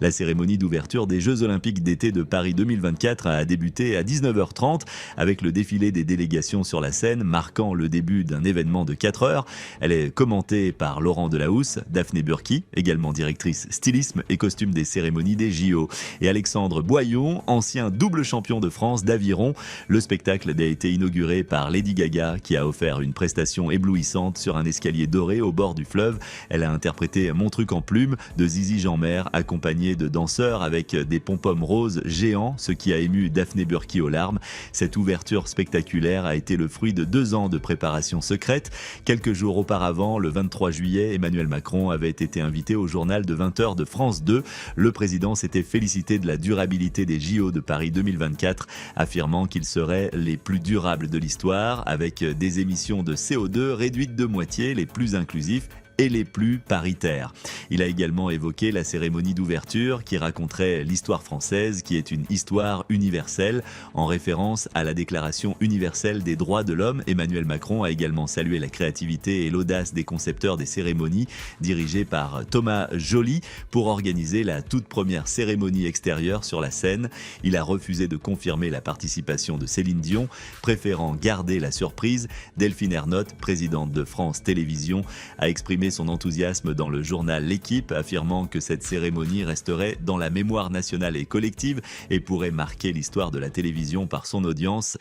La cérémonie d'ouverture des Jeux Olympiques d'été de Paris 2024 a débuté à 19h30 avec le défilé des délégations sur la scène, marquant le début d'un événement de 4 heures. Elle est commentée par Laurent Delahousse, Daphné Burki, également directrice stylisme et costume des cérémonies des JO, et Alexandre Boyon, ancien double champion de France d'aviron. Le spectacle a été inauguré par Lady Gaga qui a offert une prestation éblouissante sur un escalier doré au bord du fleuve. Elle a interprété Mon truc en plume de Zizi Jeanmaire, accompagné de danseurs avec des pom-poms roses géants, ce qui a ému Daphné Burki aux larmes. Cette ouverture spectaculaire a été le fruit de 2 ans de préparation secrète. Quelques jours auparavant, le 23 juillet, Emmanuel Macron avait été invité au journal de 20h de France 2. Le président s'était félicité de la durabilité des JO de Paris 2024, affirmant qu'ils seraient les plus durables de l'histoire, avec des émissions de CO2 réduites de moitié, les plus inclusifs et les plus paritaires. Il a également évoqué la cérémonie d'ouverture qui raconterait l'histoire française, qui est une histoire universelle. En référence à la Déclaration universelle des droits de l'homme, Emmanuel Macron a également salué la créativité et l'audace des concepteurs des cérémonies, dirigés par Thomas Joly, pour organiser la toute première cérémonie extérieure sur la scène. Il a refusé de confirmer la participation de Céline Dion, préférant garder la surprise. Delphine Ernotte, présidente de France Télévisions, a exprimé son enthousiasme dans le journal L'Équipe, affirmant que cette cérémonie resterait dans la mémoire nationale et collective et pourrait marquer l'histoire de la télévision par son audience.